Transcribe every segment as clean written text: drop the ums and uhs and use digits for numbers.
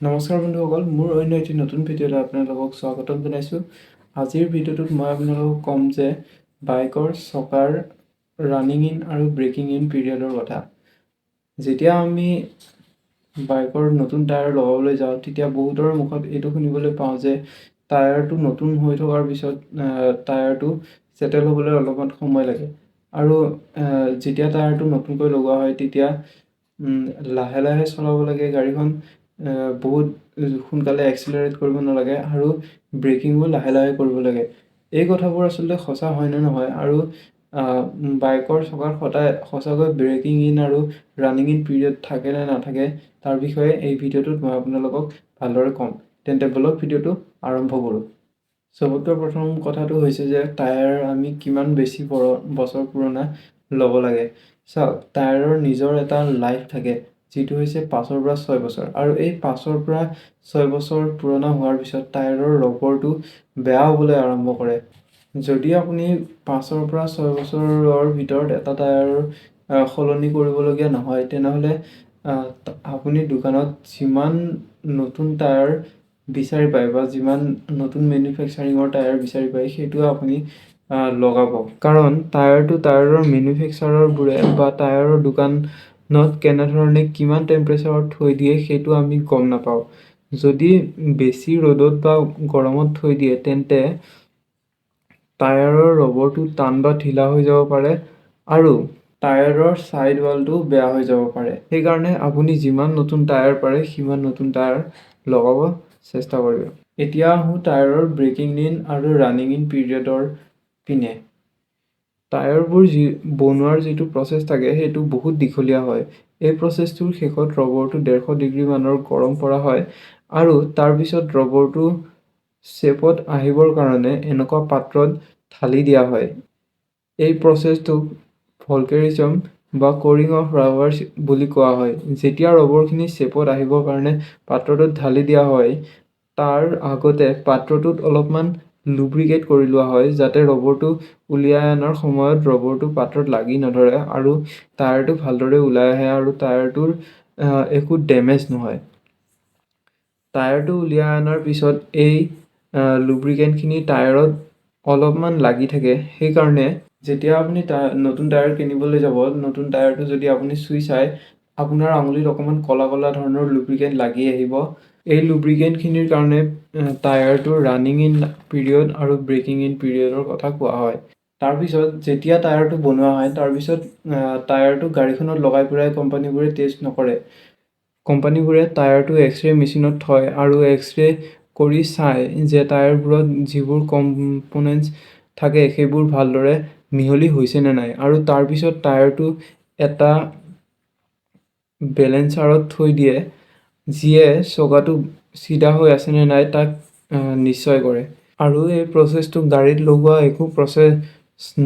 নমস্কাৰ বন্ধুসকল, মোৰ অন্য এটি নতুন ভিডিঅ'লৈ আপোনালোকক স্বাগতম জনাইছোঁ। আজিৰ ভিডিঅ'টোত মই আপোনালোকক ক'ম যে বাইকৰ চকাৰ ৰানিং ইন আৰু ব্ৰেকিং ইন পিৰিয়ডৰ কথা। যেতিয়া আমি বাইকৰ নতুন টায়াৰ লগাবলৈ যাওঁ, তেতিয়া বহুতৰ মুখত এইটো শুনিবলৈ পাওঁ যে টায়াৰটো নতুন হৈ থকাৰ পিছত টায়াৰটো ছেটেল হ'বলৈ অলপমান সময় লাগে। আৰু যেতিয়া টায়াৰটো নতুনকৈ লগোৱা হয়, তেতিয়া লাহে লাহে চলাব লাগে গাড়ীখন। বহুত সোনকালে এক্সিলাৰেট কৰিব নালাগে আৰু ব্ৰেকিঙো লাহে লাহে কৰিব লাগে। এই কথাবোৰ আচলতে সঁচা হয় নে নহয়, আৰু বাইকৰ চকাত সঁচাকৈ ব্ৰেকিং ইন আৰু ৰানিং ইন পিৰিয়ড থাকে নে নাথাকে তাৰ বিষয়ে এই ভিডিঅ'টোত মই আপোনালোকক ভালদৰে ক'ম। তেন্তে বলক ভিডিঅ'টো আৰম্ভ কৰোঁ। চবতকৈ প্ৰথম কথাটো হৈছে যে টায়াৰ আমি কিমান বেছি বছৰ পুৰণা ল'ব লাগে। চাওক, টায়াৰৰ নিজৰ এটা লাইফ থাকে, যিটো হৈছে 5ৰ পৰা 6 বছৰ। আৰু এই 5ৰ পৰা 6 বছৰ পুৰণা হোৱাৰ পিছত টায়াৰৰ ৰবৰটো বেয়া হ'বলৈ আৰম্ভ কৰে। যদি আপুনি 5ৰ পৰা 6 বছৰৰ ভিতৰত এটা টায়াৰ সলনি কৰিবলগীয়া নহয়, তেনেহ'লে আপুনি দোকানত যিমান নতুন টায়াৰ বিচাৰি পায় বা যিমান নতুন মেনুফেকচাৰিঙৰ টায়াৰ বিচাৰি পায়, সেইটো আপুনি লগাব। কাৰণ টায়াৰৰ মেনুফেকচাৰৰবোৰে বা টায়াৰৰ দোকানত কেনেধৰণে কিমান টেম্পাৰেচাৰত থৈ দিয়ে সেইটো আমি গম নাপাওঁ। যদি বেছি ৰ'দত বা গৰমত থৈ দিয়ে, তেন্তে টায়াৰৰ ৰবৰটো টান বা ঢিলা হৈ যাব পাৰে আৰু টায়াৰৰ ছাইড ৱালটো বেয়া হৈ যাব পাৰে। সেইকাৰণে আপুনি যিমান নতুন টায়াৰ পাৰে সিমান নতুন টায়াৰ লগাব চেষ্টা কৰিব। এতিয়া আহোঁ টায়াৰৰ ব্ৰেকিং ইন আৰু ৰানিং ইন পিৰিয়ডৰ পিনে। টায়াৰবোৰ বনোৱাৰ যিটো প্ৰচেছ থাকে সেইটো বহুত দীঘলীয়া হয়। এই প্ৰচেছটোৰ শেষত ৰবৰটো 150 ডিগ্ৰী মানৰ গৰম কৰা হয় আৰু তাৰপিছত ৰবৰটো শ্বেপত আহিবৰ কাৰণে এনেকুৱা পাত্ৰত ঢালি দিয়া হয়। এই প্ৰচেছটোক ভলকেৰিজম বা কোৰিং অফ ৰাবাৰ্ছ বুলি কোৱা হয়। যেতিয়া ৰবৰখিনি শ্বেপত আহিবৰ কাৰণে পাত্ৰটোত ঢালি দিয়া হয়, তাৰ আগতে পাত্ৰটোত অলপমান লুব্ৰিকেট কৰি লোৱা হয়, যাতে ৰবৰটো উলিয়াই অনাৰ সময়ত ৰবৰটো পাত্ৰত লাগি নধৰে আৰু টায়াৰটো ভালদৰে ওলাই আহে আৰু টায়াৰটোৰ একো ডেমেজ নহয়। টায়াৰটো উলিয়াই অনাৰ পিছত এই লুব্ৰিকেণ্টখিনি টায়াৰত অলপমান লাগি থাকে। সেইকাৰণে যেতিয়া আপুনি নতুন টায়াৰ কিনিবলৈ যাব, নতুন টায়াৰটো যদি আপুনি চুই চায়, আপোনাৰ আঙুলিত অকণমান ক'লা ক'লা ধৰণৰ লুব্ৰিকেণ্ট লাগি আহিব। এই লুব্ৰিকেণ্টখিনিৰ কাৰণে টায়াৰটোৰ ৰানিং ইন পিৰিয়ড আৰু ব্ৰেকিং ইন পিৰিয়ডৰ কথা কোৱা হয়। তাৰপিছত যেতিয়া টায়াৰটো বনোৱা হয়, তাৰপিছত টায়াৰটো গাড়ীখনত লগাই পেলাই কোম্পানীবোৰে টেষ্ট নকৰে। কোম্পানীবোৰে টায়াৰটো এক্সৰে মেচিনত থয় আৰু এক্সৰে কৰি চায় যে টায়াৰবোৰত যিবোৰ কম্পনেণ্টছ থাকে সেইবোৰ ভালদৰে মিহলি হৈছে নে নাই। আৰু তাৰপিছত টায়াৰটো এটা বেলেঞ্চাৰত থৈ দিয়ে, যিয়ে চকাটো চিধা হৈ আছে নে নাই তাক নিশ্চয় কৰে। আৰু এই প্ৰচেছটো গাড়ীত লগোৱা একো প্ৰচেছ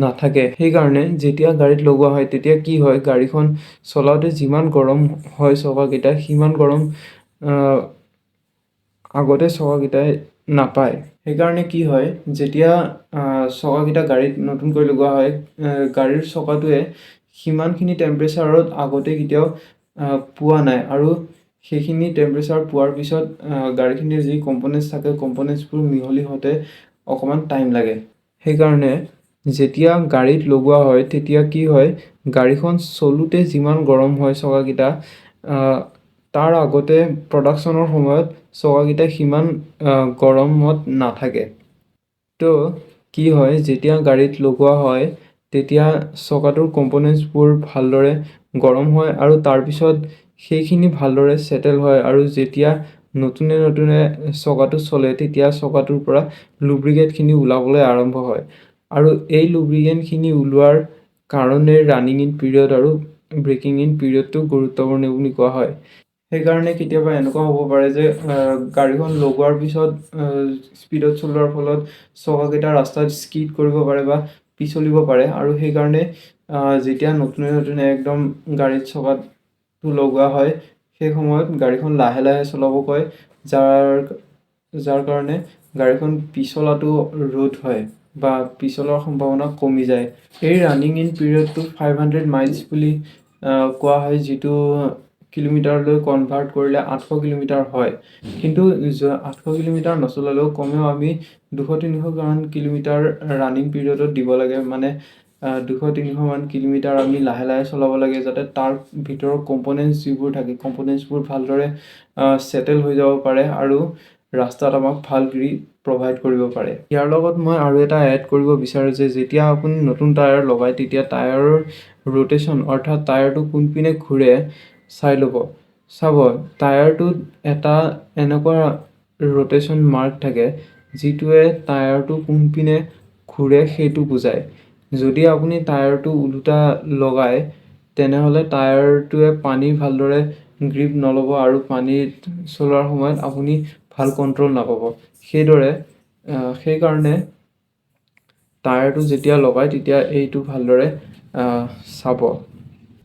নাথাকে। সেইকাৰণে যেতিয়া গাড়ীত লগোৱা হয়, তেতিয়া কি হয়, গাড়ীখন চলাওঁতে যিমান গৰম হয় চকাকেইটা, সিমান গৰম আগতে চকাকেইটাই নাপায়। সেইকাৰণে কি হয়, যেতিয়া চকাকেইটা গাড়ীত নতুনকৈ লগোৱা হয়, গাড়ীৰ চকাটোৱে সিমানখিনি টেম্পাৰেচাৰত আগতে কেতিয়াও পোৱা নাই আৰু সেইখিনি টেম্পাৰেচাৰ পোৱাৰ পিছত গাড়ীখিনিৰ যি কম্পনেণ্টছ থাকে, কম্পনেণ্টছবোৰ মিহলি হওঁতে অকণমান টাইম লাগে। সেইকাৰণে যেতিয়া গাড়ীত লগোৱা হয়, তেতিয়া কি হয়, গাড়ীখন চলোতে যিমান গৰম হয় চকাকেইটা, তাৰ আগতে প্ৰডাকশ্যনৰ সময়ত চকাকেইটা সিমান গৰমত নাথাকে। তো কি হয়, যেতিয়া গাড়ীত লগোৱা হয়, তেতিয়া চকাটোৰ কম্পনেণ্টছবোৰ ভালদৰে গৰম হয় আৰু তাৰপিছত সেইখিনি ভালদৰে ছেটেল হয় আৰু যেতিয়া নতুনে নতুনে চকাটো চলে, তেতিয়া চকাটোৰ পৰা লুব্ৰিকেটখিনি ওলাবলৈ আৰম্ভ হয়। আৰু এই লুব্ৰিকেণ্টখিনি ওলোৱাৰ কাৰণে ৰানিং ইন পিৰিয়ড আৰু ব্ৰেকিং ইন পিৰিয়ডটো গুৰুত্বপূৰ্ণ বুলি কোৱা হয়। সেইকাৰণে কেতিয়াবা এনেকুৱা হ'ব পাৰে যে গাড়ীখন লগোৱাৰ পিছত স্পীডত চলোৱাৰ ফলত চকাকেইটা ৰাস্তাত স্কিড কৰিব পাৰে বা পিছলিব পাৰে। আৰু সেইকাৰণে যেতিয়া নতুনে নতুনে একদম গাড়ীত চকাটো লগোৱা হয়, সেই সময়ত গাড়ীখন লাহে লাহে চলাব কয়, যাৰ কাৰণে গাড়ীখন পিছলাটো ৰোধ হয় বা পিছলাৰ সম্ভাৱনা কমি যায়। এই ৰানিং ইন পিৰিয়ডটো 500 মাইলছ বুলি কোৱা হয়, যিটো কিলোমিটাৰলৈ কনভাৰ্ট কৰিলে 800 কিলোমিটাৰ হয়। কিন্তু 800 কিলোমিটাৰ নচলালেও কমেও আমি 200-300 মান কিলোমিটাৰ ৰানিং পিৰিয়ডত দিব লাগে। মানে 200-300 মান কিলোমিটাৰ আমি লাহে লাহে চলাব লাগে, যাতে তাৰ ভিতৰৰ কম্পনেণ্টছ যিবোৰ থাকে কম্পনেণ্টছবোৰ ভালদৰে ছেটেল হৈ যাব পাৰে আৰু ৰাস্তাত আমাক ভাল গ্ৰিপ প্ৰভাইড কৰিব পাৰে। ইয়াৰ লগত মই আৰু এটা এড কৰিব বিচাৰোঁ যে যেতিয়া আপুনি নতুন টায়াৰ লগায় তেতিয়া টায়াৰৰ ৰোটেশ্যন অৰ্থাৎ টায়াৰটো কোনপিনে ঘূৰে চাই ল'ব। চাব টায়াৰটোত এটা এনেকুৱা ৰোটেশ্যন মাৰ্ক থাকে যিটোৱে টায়াৰটো কোনপিনে ঘূৰে সেইটো বুজায়। যদি আপুনি টায়াৰটো ওলোটা লগায় তেনেহ'লে টায়াৰটোৱে পানী ভালদৰে গ্ৰিপ নল'ব আৰু পানীত চলোৱাৰ সময়ত আপুনি ভাল কণ্ট্ৰল নাপাব। সেইকাৰণে টায়াৰটো যেতিয়া লগায় তেতিয়া এইটো ভালদৰে চাব।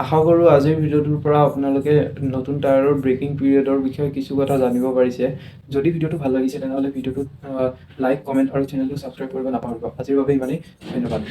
আশা কৰোঁ আজিৰ ভিডিঅ'টোৰ পৰা আপোনালোকে নতুন টায়াৰৰ ব্ৰেকিং পিৰিয়ডৰ বিষয়ে কিছু কথা জানিব পাৰিছে। যদি ভিডিঅ'টো ভাল লাগিছে তেনেহ'লে ভিডিঅ'টোত লাইক, কমেণ্ট আৰু চেনেলটো ছাবস্ক্ৰাইব কৰিব নাপাহৰিব। আজিৰ বাবে ইমানেই, ধন্যবাদ।